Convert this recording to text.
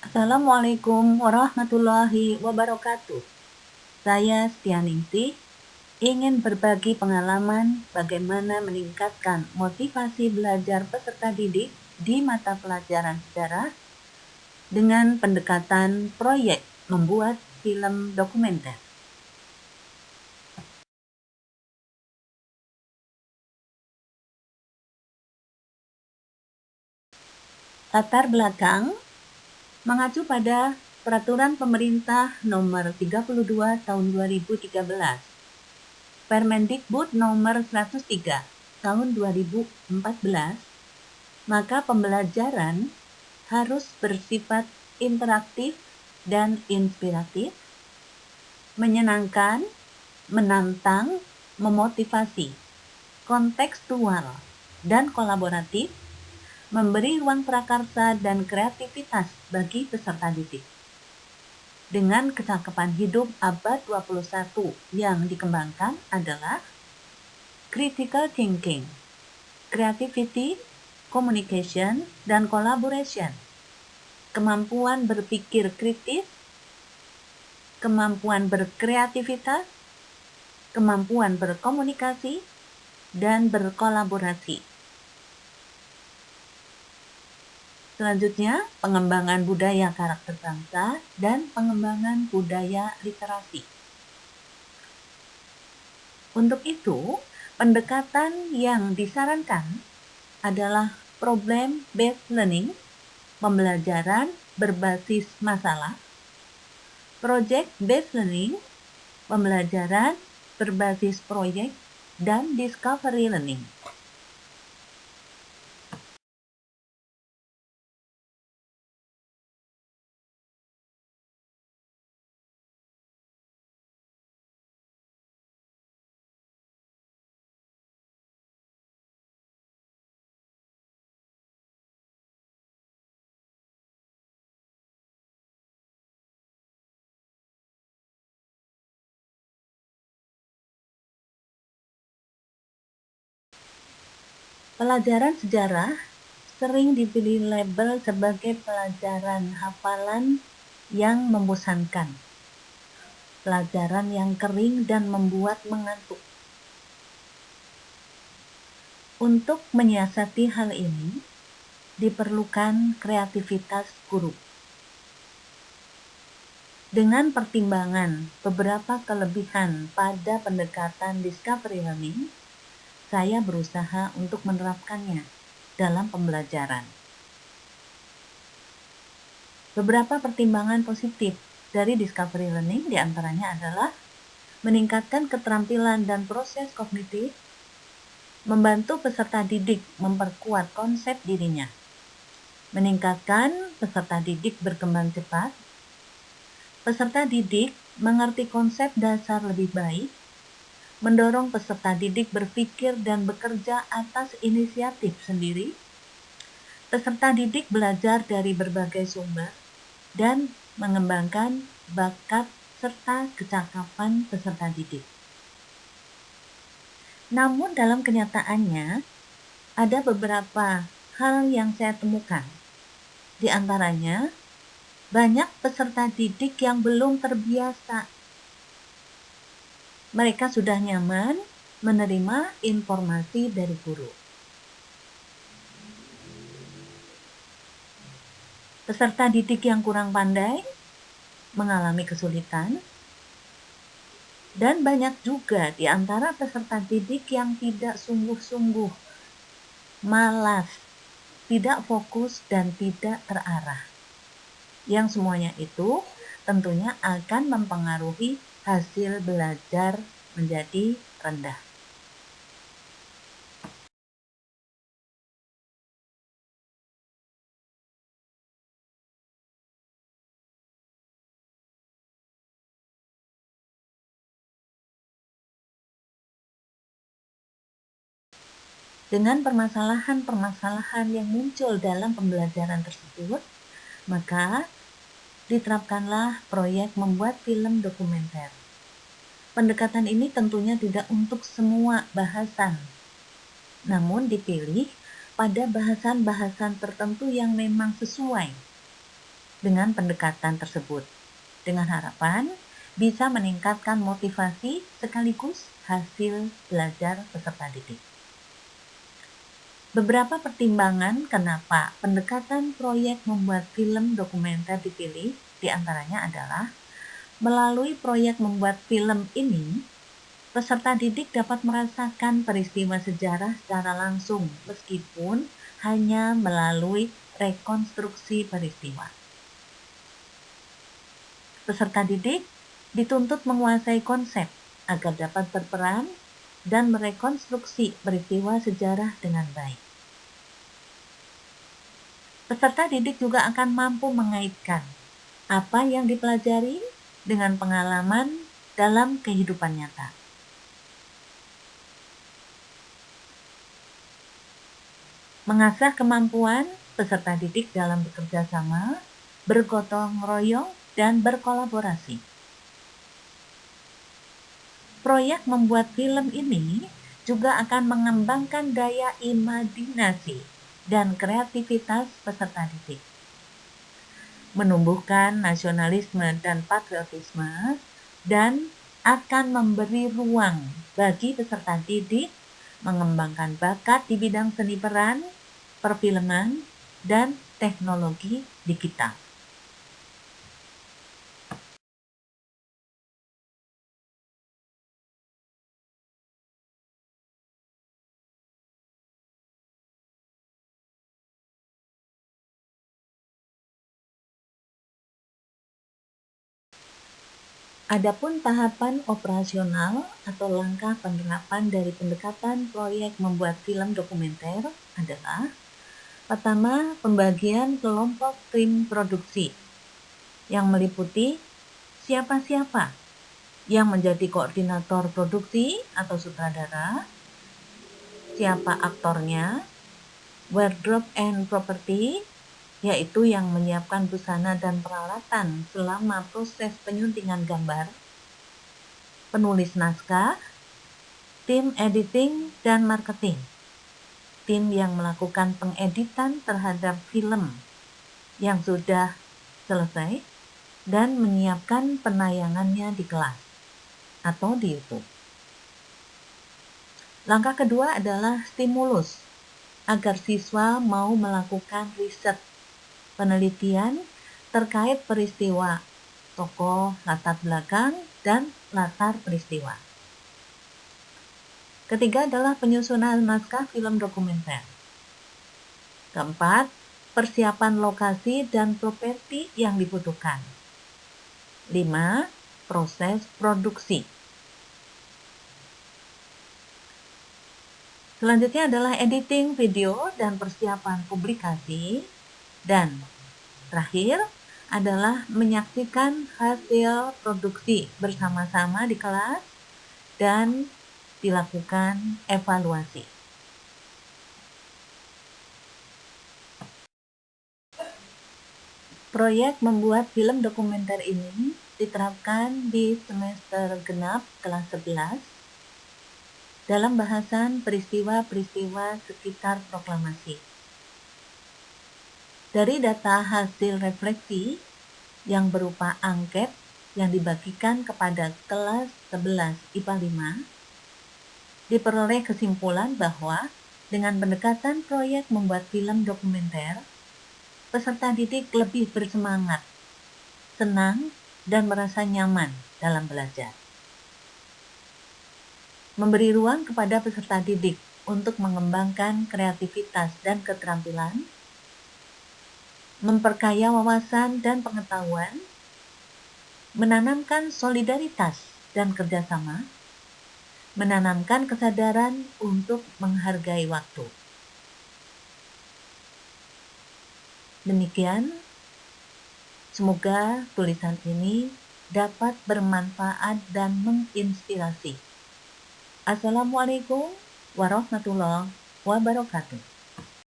Assalamualaikum warahmatullahi wabarakatuh. Saya Stianingsih ingin berbagi pengalaman bagaimana meningkatkan motivasi belajar peserta didik di mata pelajaran sejarah dengan pendekatan proyek membuat film dokumenter. Latar belakang mengacu pada Peraturan Pemerintah Nomor 32 Tahun 2013, Permendikbud Nomor 103 Tahun 2014, maka pembelajaran harus bersifat interaktif dan inspiratif, menyenangkan, menantang, memotivasi, kontekstual, dan kolaboratif, memberi ruang prakarsa dan kreativitas bagi peserta didik. Dengan kecakapan hidup abad 21 yang dikembangkan adalah critical thinking, creativity, communication, dan collaboration, kemampuan berpikir kritis, kemampuan berkreativitas, kemampuan berkomunikasi, dan berkolaborasi. Selanjutnya, pengembangan budaya karakter bangsa dan pengembangan budaya literasi. Untuk itu, pendekatan yang disarankan adalah problem-based learning, pembelajaran berbasis masalah, project-based learning, pembelajaran berbasis proyek, dan discovery learning. Pelajaran sejarah sering diberi label sebagai pelajaran hafalan yang membosankan, pelajaran yang kering dan membuat mengantuk. Untuk menyiasati hal ini, diperlukan kreativitas guru. Dengan pertimbangan beberapa kelebihan pada pendekatan discovery learning, saya berusaha untuk menerapkannya dalam pembelajaran. Beberapa pertimbangan positif dari discovery learning diantaranya adalah meningkatkan keterampilan dan proses kognitif, membantu peserta didik memperkuat konsep dirinya, meningkatkan peserta didik berkembang cepat, peserta didik mengerti konsep dasar lebih baik, mendorong peserta didik berpikir dan bekerja atas inisiatif sendiri, peserta didik belajar dari berbagai sumber, dan mengembangkan bakat serta kecakapan peserta didik. Namun dalam kenyataannya, ada beberapa hal yang saya temukan. Di antaranya, banyak peserta didik yang belum terbiasa. Mereka sudah nyaman menerima informasi dari guru. Peserta didik yang kurang pandai mengalami kesulitan, dan banyak juga di antara peserta didik yang tidak sungguh-sungguh, malas, tidak fokus, dan tidak terarah. Yang semuanya itu tentunya akan mempengaruhi hasil belajar menjadi rendah. Dengan permasalahan-permasalahan yang muncul dalam pembelajaran tersebut, maka diterapkanlah proyek membuat film dokumenter. Pendekatan ini tentunya tidak untuk semua bahasan, namun dipilih pada bahasan-bahasan tertentu yang memang sesuai. dengan pendekatan tersebut, dengan harapan bisa meningkatkan motivasi sekaligus hasil belajar peserta didik. Beberapa pertimbangan kenapa pendekatan proyek membuat film dokumenter dipilih diantaranya adalah melalui proyek membuat film ini, peserta didik dapat merasakan peristiwa sejarah secara langsung meskipun hanya melalui rekonstruksi peristiwa. Peserta didik dituntut menguasai konsep agar dapat berperan dan merekonstruksi peristiwa sejarah dengan baik. Peserta didik juga akan mampu mengaitkan apa yang dipelajari dengan pengalaman dalam kehidupan nyata. Mengasah kemampuan peserta didik dalam bekerja sama, bergotong royong, dan berkolaborasi. Proyek membuat film ini juga akan mengembangkan daya imajinasi dan kreativitas peserta didik, menumbuhkan nasionalisme dan patriotisme, dan akan memberi ruang bagi peserta didik mengembangkan bakat di bidang seni peran, perfilman, dan teknologi digital. Adapun tahapan operasional atau langkah penerapan dari pendekatan proyek membuat film dokumenter adalah: pertama, pembagian kelompok tim produksi yang meliputi siapa-siapa yang menjadi koordinator produksi atau sutradara, siapa aktornya, wardrobe and property, yaitu yang menyiapkan busana dan peralatan selama proses penyuntingan gambar, penulis naskah, tim editing dan marketing, tim yang melakukan pengeditan terhadap film yang sudah selesai dan menyiapkan penayangannya di kelas atau di YouTube. Langkah kedua adalah stimulus agar siswa mau melakukan riset penelitian terkait peristiwa, tokoh, latar belakang, dan latar peristiwa. Ketiga adalah penyusunan naskah film dokumenter. Keempat, persiapan lokasi dan properti yang dibutuhkan. 5. Proses produksi. Selanjutnya adalah editing video dan persiapan publikasi. Dan terakhir adalah menyaksikan hasil produksi bersama-sama di kelas dan dilakukan evaluasi. Proyek membuat film dokumenter ini diterapkan di semester genap kelas 11 dalam bahasan peristiwa-peristiwa sekitar proklamasi. Dari data hasil refleksi yang berupa angket yang dibagikan kepada kelas 11 IPA 5, diperoleh kesimpulan bahwa dengan pendekatan proyek membuat film dokumenter, peserta didik lebih bersemangat, senang, dan merasa nyaman dalam belajar. Memberi ruang kepada peserta didik untuk mengembangkan kreativitas dan keterampilan, memperkaya wawasan dan pengetahuan, menanamkan solidaritas dan kerjasama, menanamkan kesadaran untuk menghargai waktu. Demikian, semoga tulisan ini dapat bermanfaat dan menginspirasi. Assalamualaikum warahmatullahi wabarakatuh.